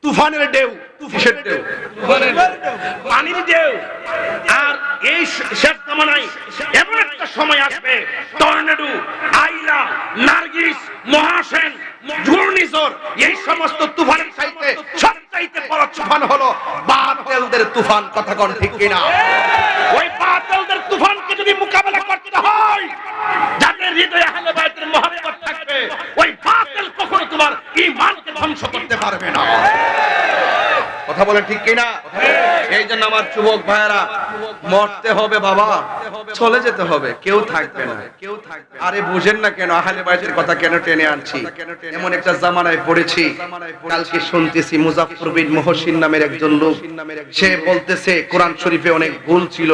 তুফানের ঢেউ, কিসের ঢেউ? পানির ঢেউ। আর এই শেষ জামানায় এমন একটা সময় আসবে, টর্নেডো, আইলা, নার্গিস, মহাসেন, ঘূর্ণিঝড়, এই সমস্ত তুফানের চাইতে সবচাইতে বড় তুফান হলো বাতিলদের তুফান। কথা কোন ঠিক কিনা? ওই বাতিলদের তুফানকে যদি মোকাবেলা করতে হয়, যাদের হৃদয়ে আহলে বাইতের মহব্বত থাকবে, ওই বাতিল কখনো তোমার ঈমানকে ধ্বংস করতে পারবে না। কথা বলেন ঠিক কিনা? এই জন্য আমার যুবক ভাইয়েরা, মরতে হবে বাবা, চলে যেতে হবে, কেউ থাকবে না। আরে বুঝেন না কেন আহলে বাইতের কথা কেন টেনে আনছি? এমন একটা জামানায় পড়েছি, কালকে শুনতেছি মুজাফফর বিন মুহসিন নামের একজন লোক, সে বলতেছে কোরআন শরীফে অনেক ভুল ছিল,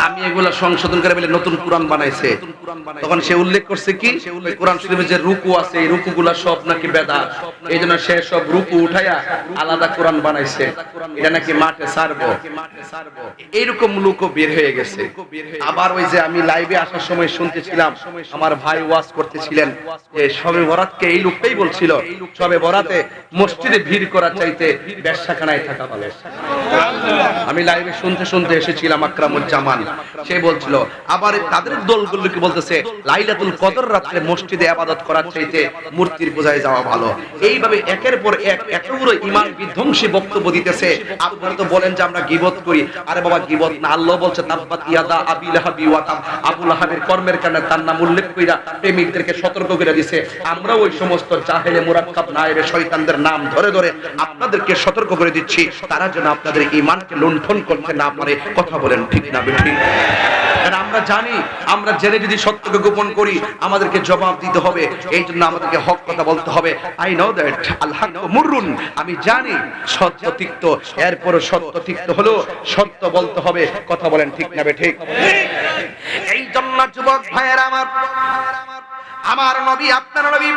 আমি এগুলা সংশোধন করে বলে নতুন কোরআন বানাইছে। তখন সে উল্লেখ করছে কি, কোরআন শরীফে যে রুকু আছে এই রুকুগুলা সব নাকি বেদাত, এইজন্য সে সব রুকু উঠাইয়া আলাদা কোরআন বানাইছে, এটা নাকি মাঠে ছাড়বো। এইরকম লোকও বের হয়ে গেছে। আবার ওই যে আমি লাইভে আসার সময় শুনতেছিলাম, আমার ভাই ওয়াজ করতেছিলেন যে শবে বরাতকে এই লোকটাই বলছিল, শবে বরাতে মসজিদে ভিড় করার চাইতে ব্যবসাখানায় থাকা ভালো। আমি লাইভে শুনতে শুনতে এসেছিলাম, আকরামুজ্জামান সে বলছিল, আবার তাদের দলগুলোকে বলতেছে লাইলাতুল কদর রাতে মসজিদে ইবাদত করার চাইতে মূর্তির পূজায় যাওয়া ভালো। এইভাবে একের পর এক এতগুলো ঈমান বিধ্বংসী বক্তব্য দিতেছে। আপনারা তো বলেন যে আমরা গীবত করি, আরে বাবা গীবত না, আল্লাহ বলছে তাব্বাত ইয়াদা আবি লাহাবি ওয়া তাব, আবু লাহাবের কর্মের কারণে তার নাম উল্লেখ কইরা প্রেমিকদেরকে সতর্ক করে দিয়েছে। আমরা ওই সমস্ত জাহেলে মুরাক্কাব নায়েবে শয়তানদের নাম ধরে ধরে আপনাদেরকে সতর্ক করে দিচ্ছি, তারা যেন আপনাদের ঈমানকে লুণ্ঠন করতে না পারে। কথা বলেন ঠিক না বেঠিক? কারণ আমরা জানি, আমরা জেনে যদি সত্যকে গোপন করি আমাদেরকে জবাব দিতে হবে, এই জন্য আমাদেরকে হক কথা বলতে হবে। আই নো দ্যাট আল হাক্কু মুররুন, আমি জানি সত্য তিক্ত, এরপরও সত্য তিক্ত হলো সত্য বলতে হবে। কথা বলেন ঠিক না বেঠিক? এই জন্য যুবক ভাইয়েরা আমার নবী, আপনার নবী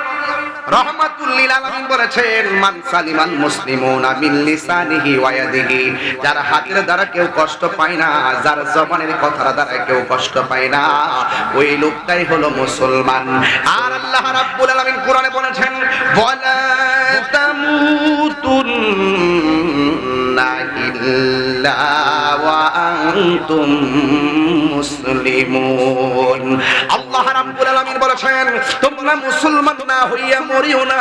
রাহমাতুল লিল আলামিন বলেছেন, মান সালিমাল মুসলিমুনা মিন লিসানিহি ওয়া ইয়াদিহি, যার হাতের দ্বারা কেউ কষ্ট পায় না, যার জবানের কথার দ্বারা কেউ কষ্ট পায় না, ওই লোকটাই হলো মুসলমান। আর আল্লাহ রাব্বুল আলামিন কোরআনে বলেছেন, ওয়ালা তামুতুন্না ইল্লা ওয়া আনতুম মুসলিমুন। আল্লাহ রাব্বুল আলামিন বলেছেন, তোমরা মুসলমান না হইয়া মরিও না।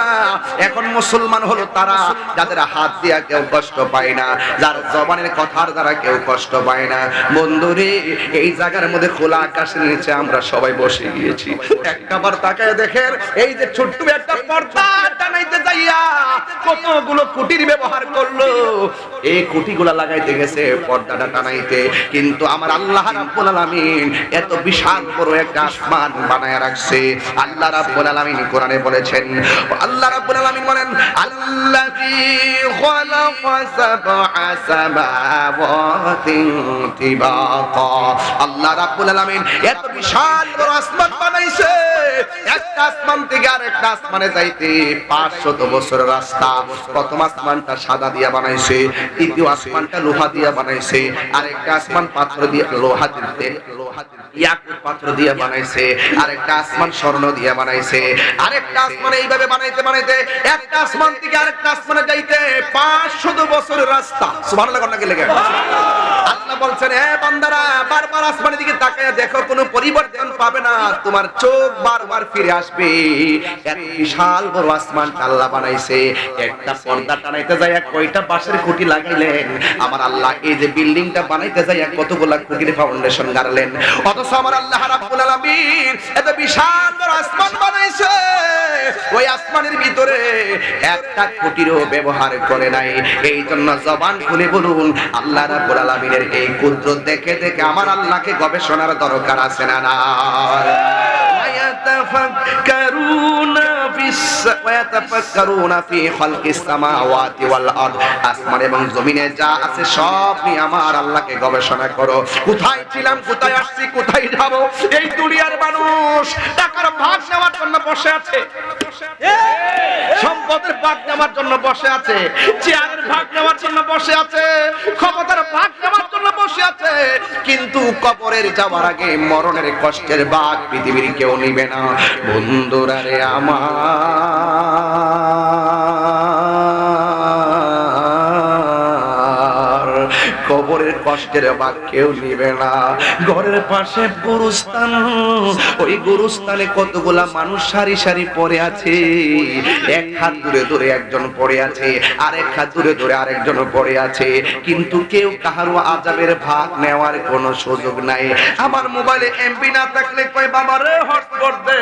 এখন মুসলমান হলো তারা যাদের হাত দিয়া কেউ কষ্ট পায় না, যার জবানের কথার দ্বারা কেউ কষ্ট পায় না। বন্ধুরে, এই জায়গার মধ্যে খোলা আকাশের নিচে আমরা সবাই বসে গিয়েছি। একবার তাকায় দেখেন, এই যে ছোট্ট একটা পর্দা টানাইতে যাইয়া কতগুলো কুটির ব্যবহার করলো, এই কুটিগুলা লাগাইতে গেছে পর্দাটা টানাইতে, কিন্তু আমার আল্লাহ রাব্বুল আলামিন এত বিশাল বড় একটা আসমান বানায় রাখছে। আল্লাহ রাব্বুল আলামিন কোরআনে বলেছেন, আল্লাহ রাব্বুল আলামিন বলেন, আল্লাযী খালাকা সাবআ সামাওয়াতি তিবাকা। আল্লাহ রাব্বুল আলামিন এত বিশাল বড় আসমান বানাইছে, একটা আসমান থেকে আরেকটা আসমানে যাইতে 500 বছরের রাস্তা। প্রথম আসমানটা সাদা দিয়া বানাইছে, দ্বিতীয় আসমানটা লোহা দিয়া বানাইছে, আরেকটা আসমান পাথর দিয়ে লোহা দিয়ে ইয়াকুত পাথর দিয়ে বানাইছে, আরেকটা আসমান স্বর্ণ দিয়ে বানাইছে, আরেকটা আসমান এইভাবে বানাইতে বানাইতে একটা আসমান থেকে আরেকটা আসমানে যাইতে 500 বছরের রাস্তা। সুবহানাল্লাহ কোন লাগে আল্লাহ বলছেন, হে বান্দারা, বারবার আসমানের দিকে তাকায় দেখো, কোনো পরিবর্তন পাবে না, তোমার চোখ বারবার ফিরে আসবে। এত বিশাল বড় আসমান আল্লাহ বানাইছে, একটা পর্দা টানাইতে যায় কয়টা বাঁশের খুঁটি লাগাইলেন আমার আল্লাহ। এই যে বিল্ডিংটা বানাইতে যায় কতগুলা খুঁটির ফাউন্ডেশন গাড়লেন, অথচ আমার আল্লাহ রাব্বুল আলামিন এত বিশাল বড় আসমান বানাইছে, ওই আসমানের ভিতরে একটা খুঁটিরও ব্যবহার করে নাই। এই জন্য জবান খুলে বলুন, আল্লাহ রাব্বুল আলামিনের এই কুদরত দেখে দেখে আমার আল্লাহকে গবেষণার দরকার আছে না না? আসমান এবং জমিনে যা আছে সব নিয়ে আমার আল্লাহকে গবেষণা করো। কোথায় ছিলাম, কোথায় আসছি, কোথায় যাব? এই দুনিয়ার মানুষ টাকার ভাগ নেওয়ার জন্য বসে আছে, সম্পদের ভাগ নেওয়ার জন্য বসে আছে, চেয়ারের ভাগ নেওয়ার জন্য বসে আছে, ক্ষমতার ভাগ নেওয়ার জন্য বসে আছে, কিন্তু কবরের যাওয়ার আগে মরণের কষ্টের ভাগ পৃথিবীর কেউ নিবে না। বন্ধুরা রে আমার, কবরের কষ্টের ভাগ কেউ নিবে না। ঘরের পাশে গুরুস্থান, ওই গুরুস্থানে কতগুলা মানুষ সারি সারি পড়ে আছে। এক হাত দূরে দূরে একজন পড়ে আছে, আরেক হাত দূরে দূরে আরেকজন পড়ে আছে, কিন্তু কেউ কাহারও আযাবের ভাগ নেওয়ার কোনো সুযোগ নাই। আমার মোবাইলে এমবি না থাকলে কই বাবা রে হটস্পট দে,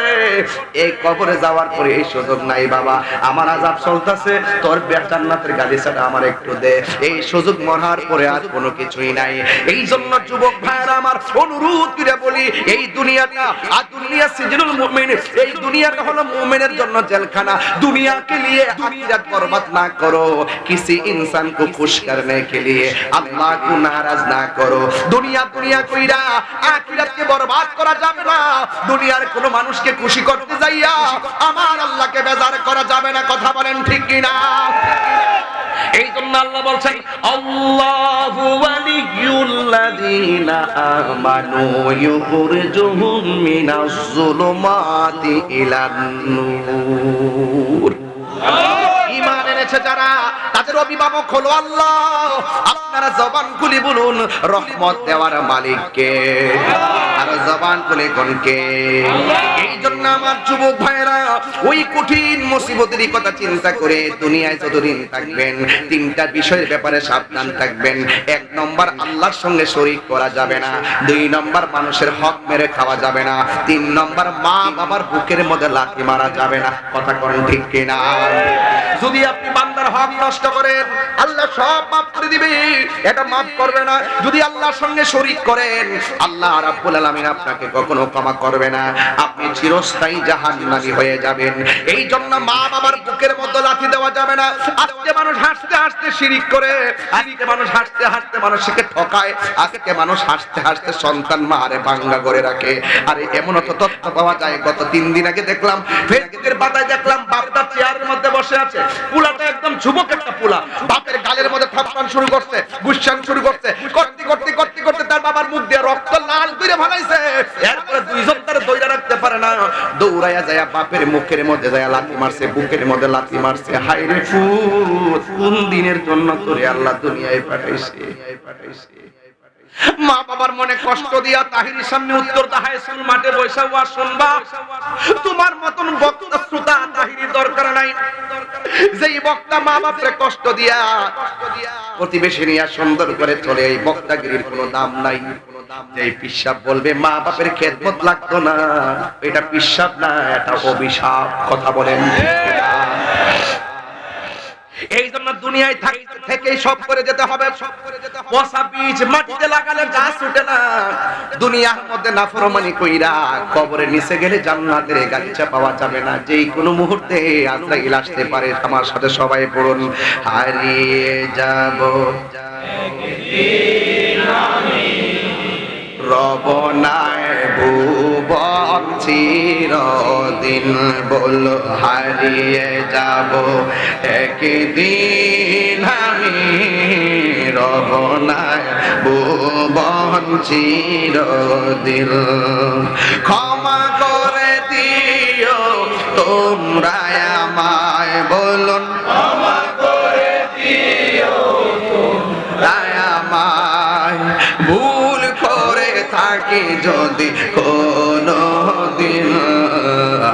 এই কবরে যাওয়ার পরে এই সুযোগ নাই। বাবা আমার আযাব চলতেছে, তোর জান্নাতের গাড়ি ছাড়া আমার একটু দে, এই সুযোগ মরার পরে আর কোনো কিছুই নাই। এই জন্য যুবক ভাইরা আমার অনুরোধ করে বলি, এই দুনিয়াটা আর দুনিয়া সিজনুল মুমিন, এই দুনিয়াটা হলো মুমিনের জন্য জেলখানা। दुनिया के लिए आखिरत बर्बाद ना करो, किसी इंसान को खुश करने के लिए अल्लाह को नाराज ना करो। दुनिया दुनिया কইরা আখিরাত কে বরবাদ করা যাবে না। দুনিয়ার কোন মানুষকে খুশি করতে যাইয়া আমার আল্লাহকে বেজার করা যাবে না। কথা বলেন ঠিক কি না? এই জন্য আল্লাহ বলছেন আল্লাহু ওয়ালিয়ুল্লাযিনা আমানু ইউখরিজুহুম মিনাজ যুলুমাতি ইলান নূর। ঈমান এনেছে যারা, তাদের অভিভাবক হলো আল্লাহ। আপনারা জবান খুলে বলুন রহমত দেওয়ার মালিক কে? আর জবান খুলে কোন কে? এই জন্য আমার যুবক ভাইরা ওই কঠিন মুসিবতের কথা চিন্তা করে দুনিয়ায় যতদিন থাকবেন তিনটা বিষয়ের ব্যাপারে সাবধান থাকবেন। এক নম্বর, আল্লাহর সঙ্গে শরীক করা যাবে না। দুই নম্বর, মানুষের হক মেরে খাওয়া যাবে না। তিন নম্বর, মা বাবার বুকের মধ্যে লাথি মারা যাবে না। কথা করেন ঠিক কিনা? যদি আপনি বান্দার হক নষ্ট করেন আল্লাহ সব মাফ করে দিবে, এটা মাফ করবে না। যদি আল্লাহর সঙ্গে শরীক করেন আল্লাহ রাব্বুল আলামিন আপনাকে কখনো ক্ষমা করবে না, আপনি চিরস্থায়ী জাহান্নামী হয়ে যাবেন। এই জন্য মা বাবার বুকের মধ্যে লাথি দেওয়া যাবে না। আজকে মানুষ হাসতে হাসতে শিরিক করে, আজকে মানুষ হাসতে হাসতে মানুষকে ঠকায়, আজকে মানুষ হাসতে হাসতে সন্তান মারে ভাঙ্গা করে রাখে। আরে এমন তো তথ্য পাওয়া যায়, গত 3 দিন আগে দেখলাম ফেসবুকের পাতায় দেখলাম বাপটা চেয়ারের মধ্যে বসে আছে, পুলাটা একদম যুবক একটা পুলা, বাপের গালের মধ্যে থাপ্পান শুরু করছে, গুসান শুরু করছে, করতে করতে করতে করতে তার বাবার মুখ দিয়ে রক্ত লাল করে ফেলাইছে। এরপরে দুইজন তার দইরা রাখতে পারে না, দৌড়াইয়া যায় বাপের মুখের মধ্যে যায় লাথি মারছে, বুকের মধ্যে লাথি মারছে। হায় রে ফুত, কোন দিনের জন্য তোরে আল্লাহ দুনিয়ায় পাঠাইছে? মা বাবার মনে কষ্ট দিয়া তাহিরির সামনে উত্তর দাহায় স্কুল মাঠে বসে ওয়াজ শুনবা। তোমার মতন বক্তা শ্রোতা তাহিরির দরকার নাই, যেই বক্তা মা বাপরে কষ্ট দিয়া প্রতিবেশী নিয়ে সুন্দর করে চলে, এই বক্তাগিরির কোনো দাম নাই। এই পিশাব বলবে মা বাপের খেদমত লাগতো না, এটা পিশাব না, এটা অভিশাপ। কথা বলেন। এই জন্য দুনিয়ায় থেকে সব করে যেতে হবে। পচা বীজ মাটিতে লাগালে গাছ উঠে না। দুনিয়ার মধ্যে নাফরমানি কইরা কবরের নিচে গেলে জান্নাতের গালিচা পাওয়া যাবে না। যেই কোনো মুহূর্তে আজরাইল আসতে পারে। আমার সাথে সবাই পড়ুন, হারিয়ে যাব রবনায় ভুবন চিরদিন, বল হারিয়ে যাব একদিন আমি রবনায় ভুবন চিরদিন। ক্ষমা করে দিও তোমরা আমায়, বলুন ক্ষমা করে দিও তোমরা আমায়, ভুল করে থাকি যদি কোনো দিন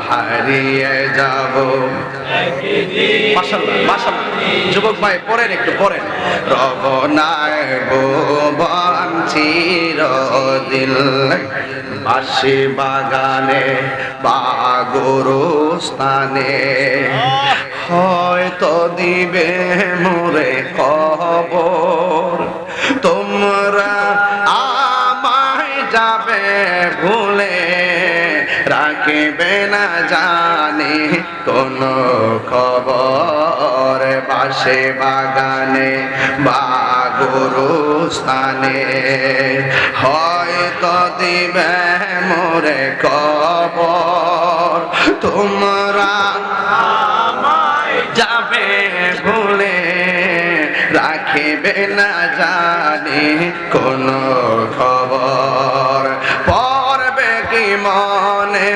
হারিয়ে যাব। মাশাআল্লাহ মাশাআল্লাহ, যুবক ভাই পড়েন, একটু পড়েন। রবনায় ভুবন চিরদিন, বাঁশি বাগানে বা গোরস্থানে হয়তো দিবে মোরে খবর। তোমরা আমায় যাবে ভুলে, রাখবে না জানি কোনো খবর। বাঁশি বাগানে বা গোরস্থানে হয়তো দিবে মোরে খবর। তোমরা আমায় যাবে ভুলে, রাখবে না জানি কোনো খবর। পড়বে কি মনে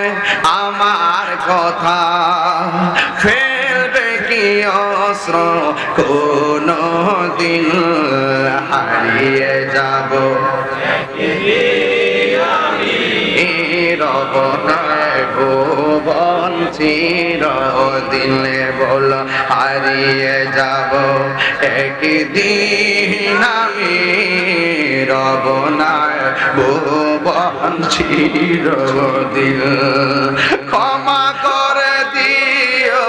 আমার কথা, ফেলবে কি কি অস্ত্র কোনো দিন হারিয়ে যাব রবনায় ভুবন চিরদিনে বল হারিয়ে যাব একদিন আমি রবনায় ভুবন চিরদিন ক্ষমা করে দিও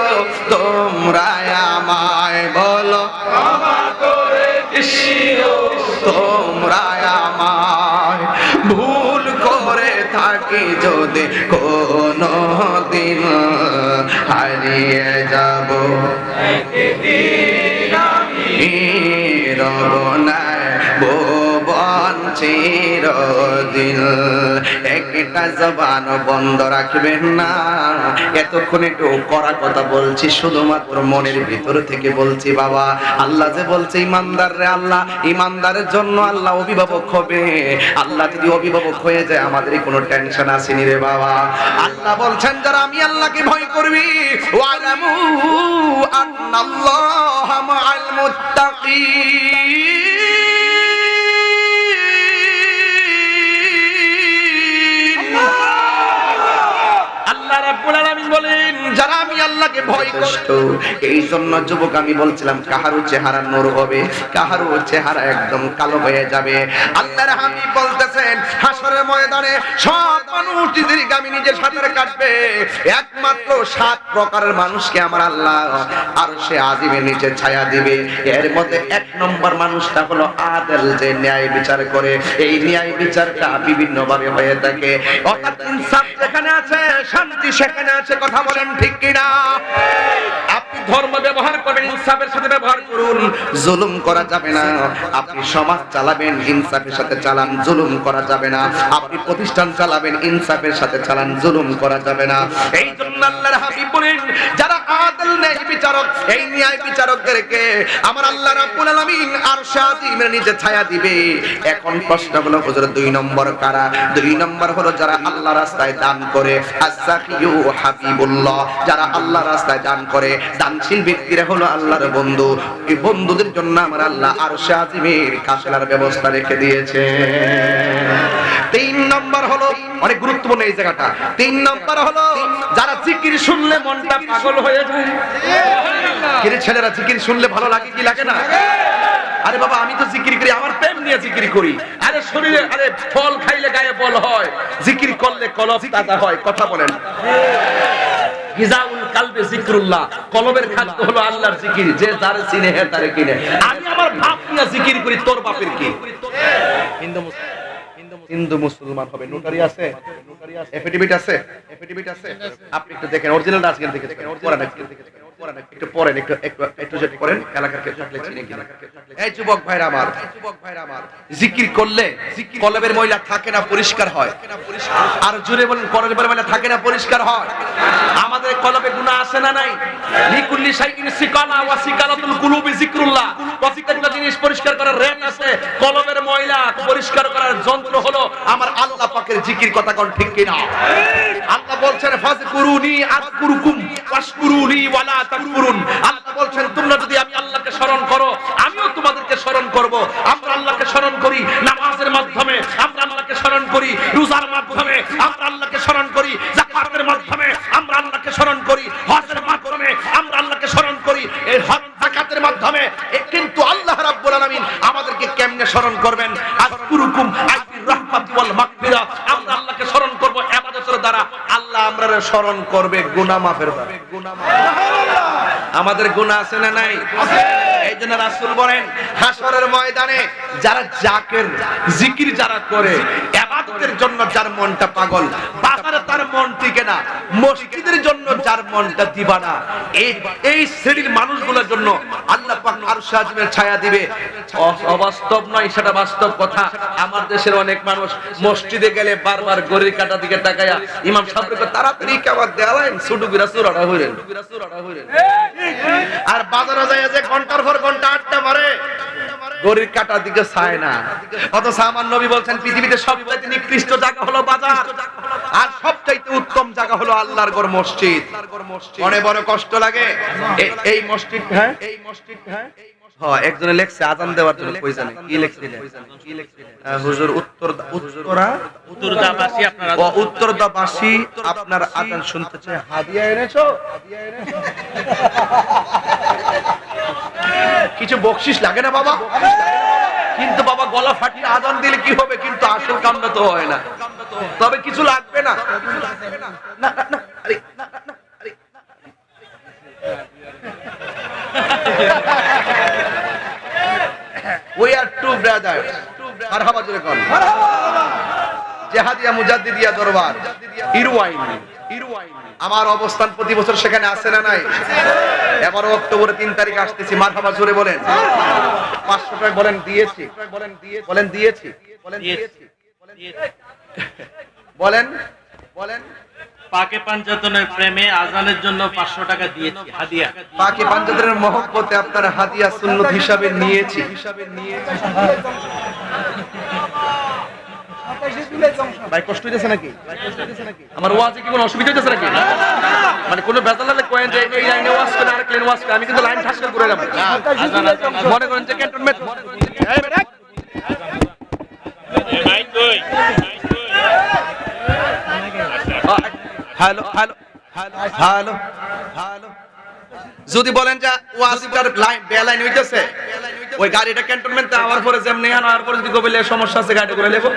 তোমরা আমায় বলো ক্ষমা করে দিও তোমরা আমায় ভুল করে থাকি যদি কোনো দিন হারিয়ে যাব একদিন আমি রবনায় ভুবন চিরদিন একটা জবান বন্ধ রাখবেন না এতক্ষণ একটু কড়া কথা বলছি শুধুমাত্র মনের ভিতর থেকে বলছি বাবা আল্লাহ যে বলছে ইমানদার রে আল্লাহ ইমানদারের জন্য আল্লাহ অভিভাবক হবে আল্লাহ যদি অভিভাবক হয়ে যায় আমাদের কোনো টেনশন আসেনি রে বাবা আল্লাহ বলছেন যারা আমি আল্লাহকে ভয় করবি ওয়ালামু আন্নাল্লাহা মাআল মুত্তাকিন আল্লাহ রাব্বুল আলামিন বলেন যারা আমি আল্লাহকে ভয় কষ্ট এই জন্য যুবক আমি বলছিলাম কাহারও চেহারা নূর হবে কাহারও চেহারা একদম কালো হয়ে যাবে আল্লাহর হাবিব বলতেছেন হাসরের ময়দানে সব মানুষ দীর্ঘামী নিজের সাথে কাটবে একমাত্র 7 প্রকারের মানুষকে আমার আল্লাহ আরশে আজিমের নিচে ছায়া দিবে এর মধ্যে 1 নম্বর মানুষটা হলো আদল যে ন্যায় বিচার করে এই ন্যায় বিচারটা বিভিন্ন ভাবে হয়ে থাকে অর্থাৎ ইনসাফ যেখানে আছে শান্তি সেখানে আছে কথা বলেন ঠিক কিনা আপনি ধর্ম ব্যবহার করবেন ইনসাফের সাথে ব্যবহার করুন জুলুম করা যাবে না আপনি সমাজ চালাবেন ইনসাফের সাথে চালান জুলুম করা যাবে না আপনি প্রতিষ্ঠান চালাবেন ইনসাফের সাথে চালান জুলুম করা যাবে না এই জন্য আল্লাহর হাবিব বলেন যারা আদল ন্যায় বিচারক এই ন্যায় বিচারকদেরকে আমার আল্লাহ রাব্বুল আলামিন আরশে আজিমের নিচে ছায়া দিবে এখন প্রশ্ন হলো হুজুর 2 নম্বর কারা 2 নম্বর হলো যারা আল্লাহর রাস্তায় দান করে আস-সাখিয়ু হাবিবুল্লাহ যারা আল্লাহর রাস্তায় দান করে দানশীল ব্যক্তিরা হলো আল্লাহর বন্ধু এই বন্ধুদের জন্য আমার আল্লাহ আরশে আজিমের কাফেলার ব্যবস্থা রেখে দিয়েছে 3 নম্বর হলো অনেক গুরুত্বপূর্ণ এই জায়গাটা 3 নম্বর হলো যারা জিকির শুনলে মনটা পাগল হয়ে যায় কিরে ছেলেরা জিকির শুনলে ভালো লাগে কি লাগে না আরে বাবা আমি তো জিকির করি আমার প্রেম নিয়ে জিকির করি আরে শরীরে আরে ফল খাইলে গায়ে বল হয় জিকির করলে কলব তাজা হয় কথা বলেন গিজাউল কালবে জিকরুল্লাহ কলবের খাদ্য হলো আল্লাহর জিকির যে যারে চিনে হে তারে কিনে আমি আমার বাপ নিয়ে জিকির করি তোর বাপের কি হিন্দু মুসলমান হবে নোটারি আছে এফিডেভিট আছে আপনি একটু দেখেন অরিজিনালটা আজকে দেখে দেখেন একটু পড়েন একটু যদি করেন এলাকাকে থাকলে চিনে কিনা এই যুবক ভাইরা আমার জিকির করলে কলবের ময়লা থাকে না পরিষ্কার হয় আর জোরে বলেন কলবের ময়লা থাকে না পরিষ্কার হয় আমাদের কলবে গুনাহ আছে না নাই লিকুল্লি শাইইন সিকালা ওয়া সিকালাতুল কুলুবি যিকরুল্লাহ প্রত্যেকটা জিনিস পরিষ্কার করার রেট আছে কলবের ময়লা পরিষ্কার করার যন্ত্র হলো আমার আল্লাহ পাকের জিকির কথা কোন ঠিক কিনা আল্লাহ বলছেন ফাযকুরুনি আযকুরুকুম ওয়াশকুরুনি ওয়ালা তাকফুরুন আল্লাহ বলছেন তোমরা যদি আমি আল্লাহকে স্মরণ করো আমিও তোমাদেরকে স্মরণ করব আমরা আল্লাহকে স্মরণ করি নামাজের মাধ্যমে আমরা আল্লাহকে স্মরণ করি রোজার মাধ্যমে আমরা আল্লাহকে স্মরণ করি যাকাতের মাধ্যমে আমরা আল্লাহকে স্মরণ করি হজের মাধ্যমে আমরা আল্লাহকে স্মরণ করি এই হজ যাকাতের মাধ্যমে কিন্তু আল্লাহ রাব্বুল আলামিন আমাদেরকে কেমনে স্মরণ করবেন আযকুরুকুম আইবির রাহমাতি ওয়াল মাগফিরা আমরা আল্লাহকে স্মরণ করব ইবাদতের দ্বারা আল্লাহ আমরারে স্মরণ করবে গুনাহ মাফের দ্বারা আমাদের গুনাহ আছে না নাই আছে এইজন্য রাসূল বলেন হাসরের ময়দানে যারা জাকের জিকির যারা করে ইবাদতের জন্য যার মনটা পাগল বাজারে তার মন টিকে না মসজিদের জন্য যার মনটা দিবানা এই শ্রেণীর মানুষগুলোর জন্য আল্লাহ পাক আরশে আজিমের ছায়া দিবে অবাস্তব নয় সেটা বাস্তব কথা আমার দেশের অনেক মানুষ মসজিদে গেলে বারবার ঘড়ির কাঁটা দিকে তাকায়া ইমাম সাহেবকে তাড়াতাড়ি কেমন দেওয়ালেন ছুটু বিরাসুরাটা হইলেন আর বাজারে যায় যে ঘন্টার পর ঘন্টা আড্ডা মারে ঘড়ির কাঁটার দিকে চায় না অথচ আমার নবী বলছেন পৃথিবীতে সবচেয়ে নিকৃষ্ট জায়গা হলো বাজার আর সবচাইতে উত্তম জায়গা জায়গা হলো আল্লাহর ঘর মসজিদ। মনে বড় কষ্ট লাগে এই মসজিদ, হ্যাঁ এই মসজিদ, হ্যাঁ একজনে লেখছে আজান দেওয়ার জন্য, কই জানে কি লেখছিলেন হুজুর উত্তরদাবাসী, আপনারা উত্তরদাবাসী আপনার আজান শুনতে চায়, হাদিয়া এনেছো? কিছু বকশিশ লাগে না বাবা? কিন্তু বাবা গলা ফাটিয়ে আজান দিলে কি হবে, কিন্তু আসল কামটা তো হয় না। তবে কিছু লাগবে না, না না আরে না না আরে we are two brothers, মারহাবা জোরে কোন জিহাদিয়া মুজাদ্দিদিয়া দরবার ইরওয়াইন। আমার অবস্থান প্রতি বছর সেখানে আছে না নাই? এবার অক্টোবরে 3 তারিখ আসতেছি, মারহাবা জোরে বলেন। 500 টাকা বলেন দিয়েছি, বলেন দিয়েছি, বলেন বলেন পাকে পাঞ্জাতনের প্রেমে আজানের জন্য 500 টাকা দিয়েছি হাদিয়া। পাকে পাঞ্জাতনের মহব্বতে আপনার হাদিয়া সুন্নত হিসাবে নিয়েছি। ভাই কষ্ট হইতেছে নাকি? আমার ওয়াজে কি কোনো অসুবিধা হইতেছে নাকি? মানে কোনো বেজালালে কয়েন যে এই লাইনে ওয়াজ করে আরেক লাইনে ওয়াজ করে, আমি কিন্তু লাইন ঠাসকাল করে যাব। মনে করেন যে ক্যান্টনমেন্ট এই বেটা ভাই কই হ্যালো হ্যালো হ্যালো হ্যালো যদি বলেন যে ওয়াজটার লাইন বেলাইন হইতেছে, ওই গাড়িটা ক্যান্টনমেন্টে আওয়ার পরে যেমনি আনার পরে যদি কইলে সমস্যা আছে গাড়ি করে লেবো,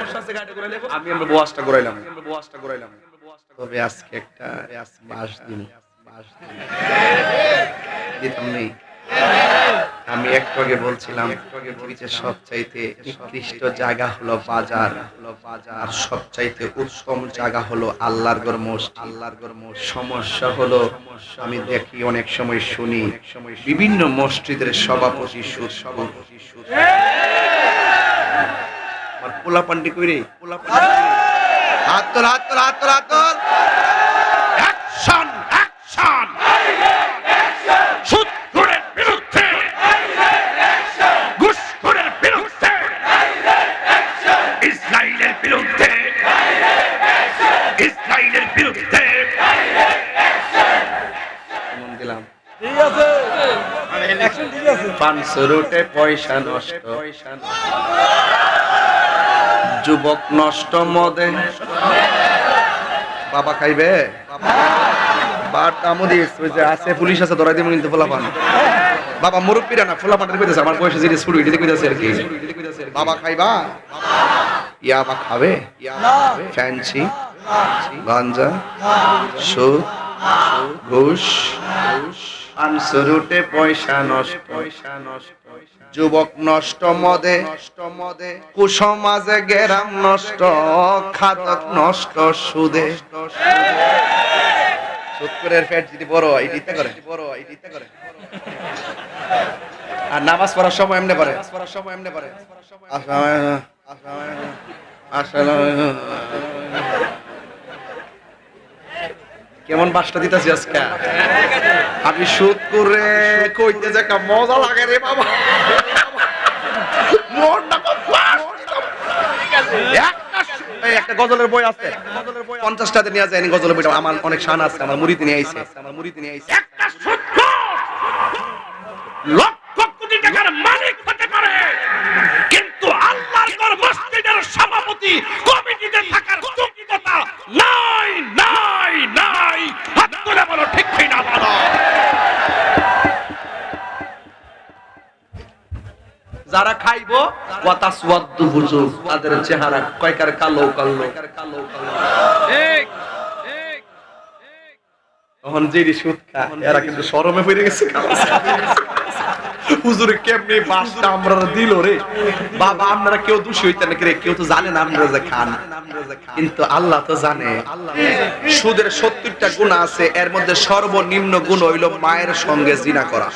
আমি আমরা ওয়াজটা করাইলাম। তবে আজকে একটা বাস দিন দিতাম নেই। আমি একটু আগে বলছিলাম পৃথিবীতে সবচাইতে নিকৃষ্ট জায়গা হলো বাজার, আর সবচাইতে উত্তম জায়গা হলো আল্লাহর ঘর মসজিদ। সমস্যা হলো আমি দেখি অনেক সময় শুনি বিভিন্ন মসজিদের সভাপতি সুদ। আমার পোলা পান্ডি কইরে হাত তোল হাত তোল হাত তোল হাত তোল। অ্যাকশন অ্যাকশন সুদখোরের বিরুদ্ধে, ঘুষখোরের বিরুদ্ধে, ইসরায়েলের বিরুদ্ধে, ইসরায়েলের বিরুদ্ধে দিলাম। ঠিক আছে, অ্যাকশন ঠিক আছে। 500 রুটে পয়সা নষ্ট, যুবক নষ্ট মদে, বাবা খাইবে বাট আমদিস ওই যে আছে পুলিশ আছে ধরাই দিমু কিন্তু ফলাপান বাবা মুরব্বিরা না ফলাপানের কইতেছে আমার বয়সে জিনিস ফুড়ি দিতে কইতাছে আর কি। বাবা খাইবা ইয়াবা খাবে, ফ্যান্সি গাঞ্জা সুদ ঘুষ, 500 রুটে পয়সা নষ্ট, যুবক নষ্ট মদে, কুসমাজে গেরাম নষ্ট, খাদক নষ্ট সুদে। সুদখোরের পেট যদি বড় হয় ইদিতে করে, আর নামাজ পড়ার সময় এমনি করে, কেমন বাসটা দিতেছি আজকে আমি সুদ করে কইতে যে একটা মজা লাগে রে বাবা। একটা গজলের বই আছে 50 টাকা নিয়ে যায় গজলের বইটা, আমার অনেক শান আছে, আমার মুরিদ নিয়ে আইছে, একটা সুদখোর লক্ষ কোটি টাকার মালিক হতে পারে, কিন্তু আল্লাহর ঘর মসজিদের সভাপতি কমিটিতে থাকার যোগ্যতা নাই নাই নাই। হাত তুলে বলো ঠিক কি না বলো। যারা খাইবো ওয়াতাসওয়াদু বুজু, তাদের চেহারা কয়কার কালো কালো, ঠিক তখন যেই সুদ খা এরা কিন্তু শরমে পড়ে গেছে। হুজুর কেমনে বাসটা আমরা দিল রে বাবা, আপনারা কেউ দোষী হইতেন নাকি রে? কেউ তো জানে না আপনারা যে খান, কিন্তু আল্লাহ তো জানে। সুদের 70টা গুনাহ আছে, এর মধ্যে সর্বনিম্ন গুণ হইল মায়ের সঙ্গে জিনা করা।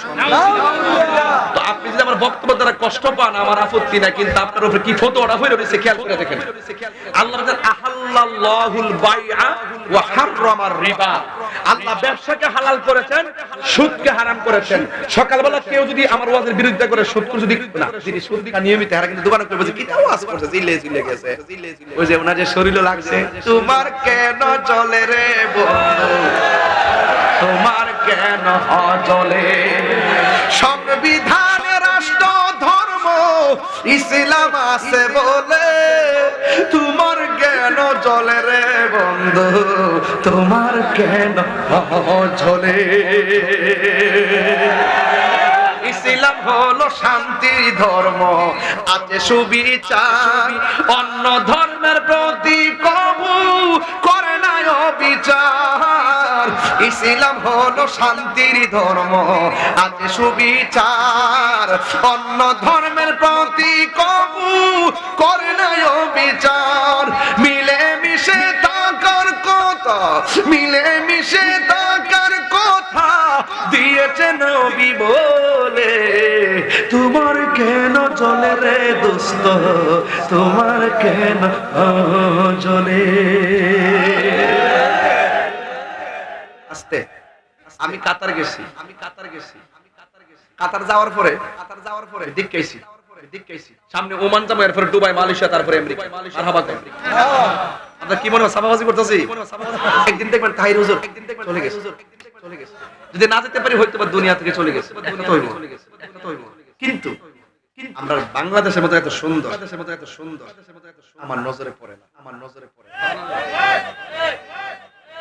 তো আপনি যদি আমার বক্তব্য দ্বারা কষ্ট পান আমার আপত্তি না, কিন্তু আপনার উপরে কি ফতোয়াটা হইল রয়েছে খেয়াল করে দেখেন। আল্লাহ বলেন আহাল্লাল্লাহুল বাইআ ওয়া হাররামার রিবা, আল্লাহ ব্যবসাকে হালাল করেছেন, সুদকে হারাম করেছেন। সকালবেলা কেউ যদি আমার ওয়াজের বিরুদ্ধে করে, সুদ করে যদি না, যিনি সুদ নিয়মিত হারা কিন্তু দোকানে করে বলছে কিটা ওয়াজ করছে, জিলে গেছে, ওই যে ওনার যে শরীরে লাগছে, তোমার কেন চলে রে বন্ধু, তোমার কেন চলে সংবিধান রাষ্ট্র ধর্ম ইসলাম আছে বলে, তোমার কেন চলে রে বন্ধু, তোমার কেন চলে। ইসলাম হলো শান্তির ধর্ম, আছে সুবিচার, অন্য ধর্মের প্রতি কবু করে না অবিচার। ইসলাম হলো শান্তির ধর্ম, আছে সুবিচার, অন্য ধর্মের প্রতি কবু করে না অবিচার। মিলে মিশে থাকার কথা, মিলে মিশে থাকার কথা দিয়েছে নবী বলে, তোমার কেন চলে রে দোস্ত, তোমার কেন চলে। আস্তে, আমি কাতার গেছি, কাতার যাওয়ার পরে দেখেছি সামনে ওমান যাবো, এরপরে দুবাই, মালয়েশিয়া, তারপরে আমেরিকা। মারহাবা কর। আপনারা কি মনে হয় সাবাবাজি করতেছি? একদিন দেখবেন তাহির হুজুর চলে গেছে। যদি না যেতে পারি হয়তো বা দুনিয়া থেকে চলে গেছে, কিন্তু আমরা বাংলাদেশের মতো এত সুন্দর আমার নজরে পড়ে না।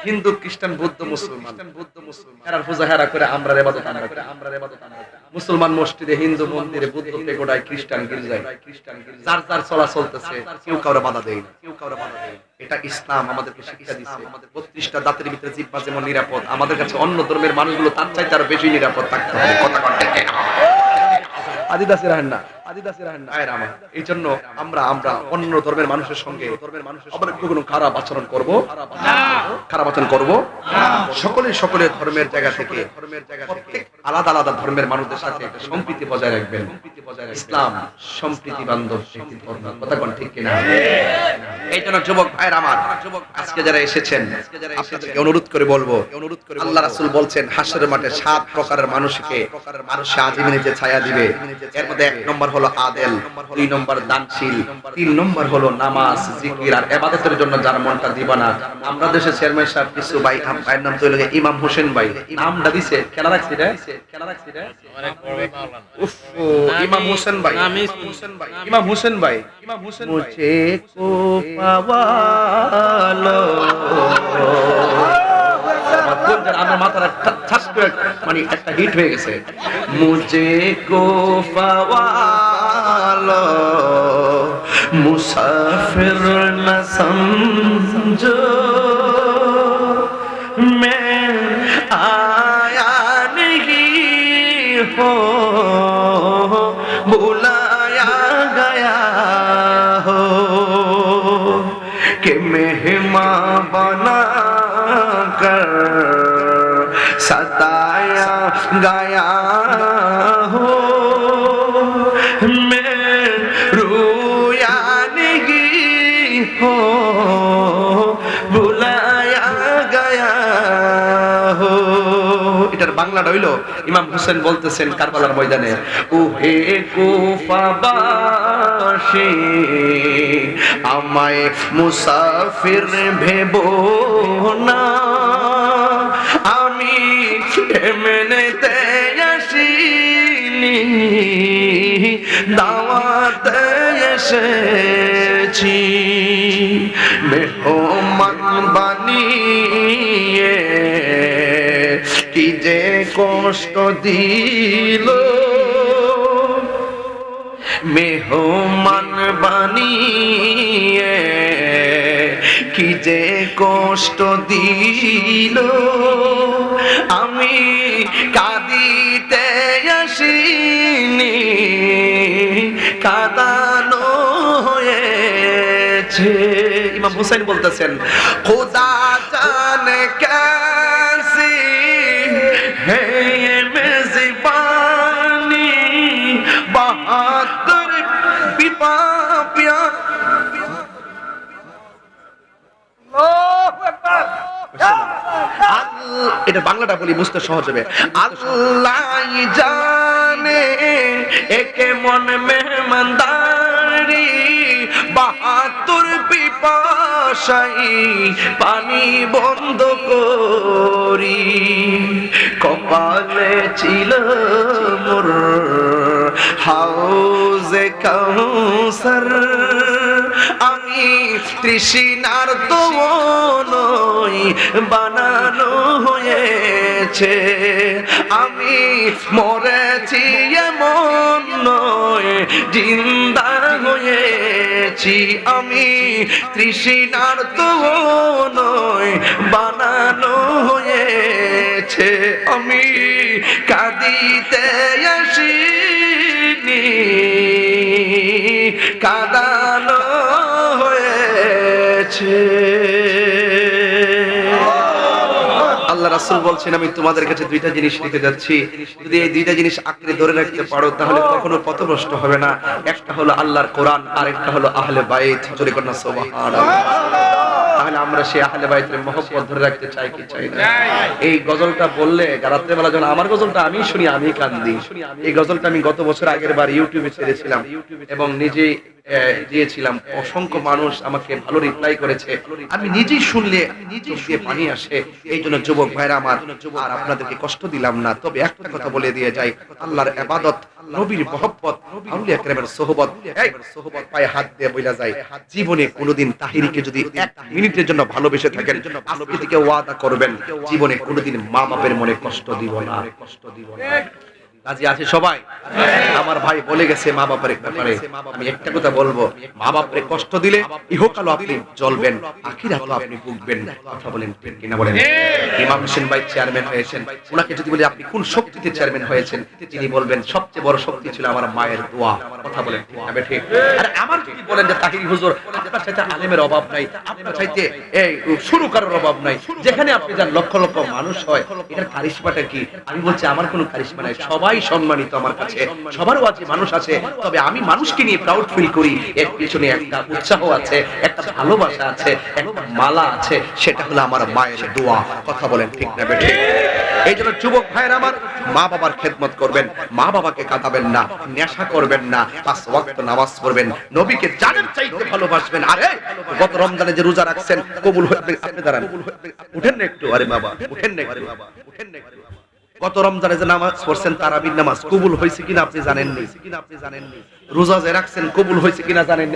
হিন্দু, খ্রিস্টান, বৌদ্ধ, মুসলমান এরার পূজা হেরা করে আমরা ইবাদত মুসলমান মসজিদে, হিন্দু মন্দিরে, বৌদ্ধ পেগোডায়, খ্রিস্টান গির্জায়, যার যার চলা চলতেছে, কেউ কাউরে বাধা দেয় না। এটা ইসলাম আমাদেরকে শিক্ষা দিচ্ছে। 32টা দাঁতের ভিতরে জিহ্বা যেমন নিরাপদ, আমাদের কাছে অন্য ধর্মের মানুষগুলো তার চাইতে আরো বেশি নিরাপদ থাকতে হবে। কথা বলতে আদিদাসী রাহেন না। এই জন্য আমরা অন্য ধর্মের মানুষের সঙ্গে কোনো খারাপ আচরণ করব না। সকলের ধর্মের জায়গা থেকে আলাদা আলাদা ধর্মের মানুষদের সাথে একটা সম্প্রীতি বজায় রাখবেন। ইসলাম সম্প্রীতি বান্ধব একটি ধর্ম। কথা কোন ঠিক কিনা? এই জন্য যুবক ভাইয়ের আমার, আজকে যারা এসেছেন আপনাদেরকে অনুরোধ করে বলবো, আল্লাহ রাসূল বলছেন হাসরের মাঠে 7 প্রকারের মানুষকে আরশে আজিমের নিচে ছায়া দিবে। এর মধ্যে 1 নম্বর হলো আদেল, 2 নম্বর দানশীল, 3 নম্বর হলো নামাজ, জিকির আর ইবাদতের জন্য যার মনটা দিবানা। আমরা দেশে চেয়ারম্যান সাহেব কিছু ভাই, ভাইয়ের নাম তো হলো ইমাম হোসেন ভাই, নামটা দিছে খেলা রাখছি রে উফ, ইমাম হোসেন ভাই, মুঝে কো পাওয়ালো, আমার মাথার ঠাস করে মানে একটা হিট হয়ে গেছে। মুঝে কো পাওয়ালো মুসাফির না সমঝো, मैं आया नहीं हो बुलाया गया हो, कि मेहमान बना कर सताया गया हो, मैं रोया नहीं हो बुलाया गया हो। এটার বাংলাটা হইল, ইমাম হোসেন বলতেছেন কারবালার ময়দানে, ও হে কুফাবাসী আমায় মুসাফির ভেবো না, আমি এমনিতে আসিনি দাওয়াতে এসেছি, মেহমান বানিয়ে কি যে কষ্ট দিল, মেহমান বানিয়ে কি যে কষ্ট দিল, আমি কাঁদিতে আসিনি কাঁদানো হয়েছে। ইমাম হুসাইন বলতেছেন, খোদা জানে कैसी है ये मेज़बानी, बहादुर पिपा पिया। আল্লাহু আকবার। এটা বাংলাটা বলি বুঝতে সহজ হবে। আল্লাহ জানে একে মন মেহমানদারি, ৭২ পিপাসাই পানি বন্ধ করি, কপালে ছিল মোর হাউজে কাউসার, আমি তৃষ্ণার তো নই বানানো হয়েছে, আমি মরেছি এমন নয় জিন্দা হয়েছি, আমি তৃষ্ণার তো নয় বানানো হয়েছে, আমি কাঁদিতে আসিনি কাঁদানো হয়েছে। আল্লাহ রাসূল বলছেন আমি তোমাদের কাছে দুইটা জিনিস লিখে যাচ্ছি, যদি এই দুইটা জিনিস আঁকড়ে ধরে রাখতে পারো তাহলে কখনো পথভ্রষ্ট হবে না। একটা হলো আল্লাহর কোরআন, আর একটা হলো আহলে বাইত। জোরে কন্যা সুবহানাল্লাহ। তাহলে আমরা সেই আহলে বাইতের মহব্বত ধরে রাখতে চাই কি চাই না? এই গজলটা বললে রাত্রে বেলা যখন আমার গজলটা আমি শুনি আমি কান্দি। এই গজলটা আমি গত বছর আগের বার ইউটিউবে ছেড়েছিলাম এবং নিজে দিয়েছিলাম। অসংখ্য মানুষ আমাকে ভালো রিপ্লাই করেছে। আমি নিজেই শুনলে নিজেই দিয়ে পানি আসে। এই জন্য যুবক ভাইরা আমার, আর আপনাদেরকে কষ্ট দিলাম না, তবে একটা কথা বলে দিয়ে যাই, আল্লাহর ইবাদত, নবীর মহব্বত, আউলিয়া কেরামের সোহবত, এই সোহবত পায়ে হাত দিয়ে বইলা যায়। জীবনে কোনোদিন তাহিরিকে যদি ১ মিনিটের জন্য ভালোবেসে থাকেন, আজকে থেকে ওয়াদা করবেন জীবনে কোনোদিন মা বাপের মনে কষ্ট দিব না। রাজি আছে সবাই? আমার ভাই বলে গেছে মা বাপের ব্যাপারে, আমি একটা কথা বলবো, মা বাপরে কষ্ট দিলে ইহকালও আপনি জ্বলবেন, আখিরাতেও আপনি ভুগবেন। কথা বলেন ঠিক কিনা বলেন? ইমাম হোসেন ভাই চেয়ারম্যান হয়েছেন, ওনাকে যদি বলি আপনি কোন শক্তিতে চেয়ারম্যান হয়েছেন, তিনি বলবেন সবচেয়ে বড় শক্তি ছিল আমার মায়ের দোয়া। কথা বলেন ঠিক না ঠিক? আর আমার যদি বলেন যে তাহিরি হুজুর আপনার চাইতে আলেমের অভাব নাই, আপনার চাইতে এই শুরু করার অভাব নাই, যেখানে আপনি যান লক্ষ লক্ষ মানুষ হয়, এটার কারিশমাটা কি? আমি বলছি আমার কোনো কারিশমা নাই, সবাই সম্মানিত আমার কাছে, সবারও আছে মানুষ আছে, তবে আমি মানুষকে নিয়ে প্রাউড ফিল করি। এর পিছনে একটা উৎসাহ আছে, একটা ভালোবাসা আছে, একটা মালা আছে, সেটা হলো আমার মায়ের দোয়া। কথা বলেন ঠিক না বেঠিক? এই জন্য যুবক ভাইয়ের আমার, মা বাবার খেদমত করবেন, মা বাবাকে কাঁদাবেন না, নেশা করবেন না, ৫ ওয়াক্ত নামাজ পড়বেন, নবীকে জানের চাইতে ভালোবাসবেন। আরে গত রমজানে যে রোজা রাখছেন কবুল হয়ে, আপনি দাঁড়ান, উঠেন না একটু, আরে বাবা উঠেন না, আরে বাবা উঠেন না। গত রমজানে যে নামাজ পড়ছেন তারাবির নামাজ কবুল হয়েছে কিনা আপনি জানেন নি? রোজা যে রাখছেন কবুল হয়েছে কিনা জানেন নি?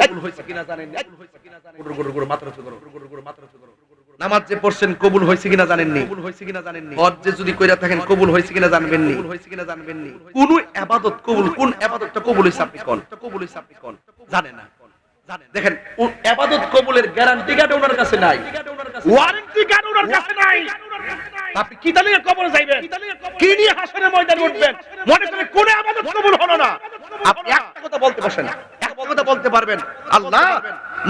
নামাজ যে পড়ছেন কবুল হয়েছে কিনা জানেন নি? হজ যে যদি কইরা থাকেন কবুল হয়েছে কিনা জানবেন নি? কোন ইবাদত কবুল, কোন ইবাদতটা কবুল হইছে আপনি কোন? জানেন না? দেখেন ইবাদত কবুলের গ্যারান্টি কার্ড ওনার কাছে নাই, ওয়ারেন্টি কার্ড ওনার কাছে নাই। আপনি কি তালিয়ে কবরে যাইবেন, কি নিয়ে হাসরের ময়দানে উঠবেন, মনে করে কোন ইবাদত কবুল হলো না? আপনি একটা কথা বলতে বসেন, একটা কথা বলতে পারবেন, আল্লাহ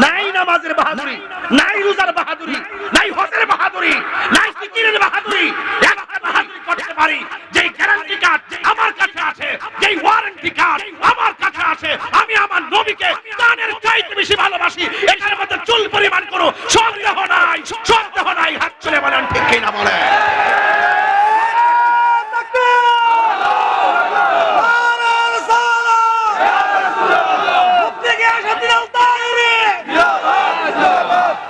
নাই নামাজের বাহাদুরি, নাই রোজার বাহাদুরি, নাই হজের বাহাদুরি, নাই জিকিরের বাহাদুরি, একটা বাহাদুরি করতে পারি যেই গ্যারান্টি কার্ড আমার কাছে আছে, যেই ওয়ারেন্টি কার্ড আমার কাছে আছে, আমি আমার নবীকে জানের চাইতে বেশি ভালোবাসি। এটার মধ্যে চুল পরিমাণ করো সন্দেহ নাই, সন্দেহ নাই। হাত তুলে বলেন ঠিক কি না বলেন?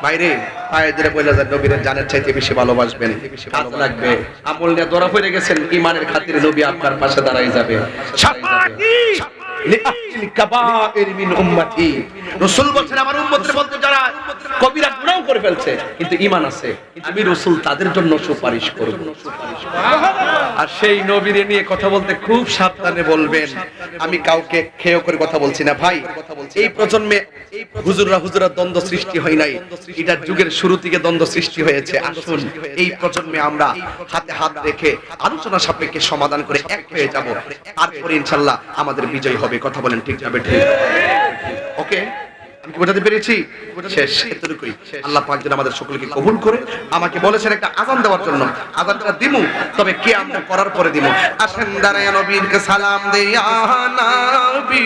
বাইরে পায়ে ধরে বলে যায় নবীর জানের চাইতে বেশি ভালোবাসবেন, কাজ লাগবে, আমল নিয়ে ধরা পড়ে গেছেন, ঈমানের খাতিরে নবী আপনার পাশে দাঁড়াই যাবে। শাফাআতি লিআহলিল কাবাইর মিন উম্মতি, রাসূল বলেন আমার উম্মতের বলতে যারা কবিরা গুনাহ করে ফেলছে কিন্তু ঈমান আছে, আমি রাসূল তাদের জন্য সুপারিশ করব। আর সেই নবীরে নিয়ে কথা বলতে খুব সাবধানে বলবেন। আমি কাউকে খেয় করে কথা বলছি না ভাই, এই প্রজন্মে হুজুররা দ্বন্দ্ব সৃষ্টি হয় নাই, এটা যুগের শুরু থেকে দ্বন্দ্ব সৃষ্টি হয়েছে। আসুন এই প্রজন্মে আমরা হাতে হাত রেখে আলোচনা সাপেক্ষে সমাধান করে এক হয়ে যাব, তারপরে ইনশাআল্লাহ আমাদের বিজয় হবে। কথা বলেন ঠিক যাবে ঠিক? ওকে, আমি বোঝাতে পেরেছি? শেষ এতটুকুই। আল্লাহ পাক যেন আমাদের সকলকে কবুল করে। আমাকে বলেছেন একটা আযান দেওয়ার জন্য, আযানটা দিমু, তবে কে আমরা করার পরে দিমু। আসেন দাঁড়ায় নবীকে সালাম দেয়া নবী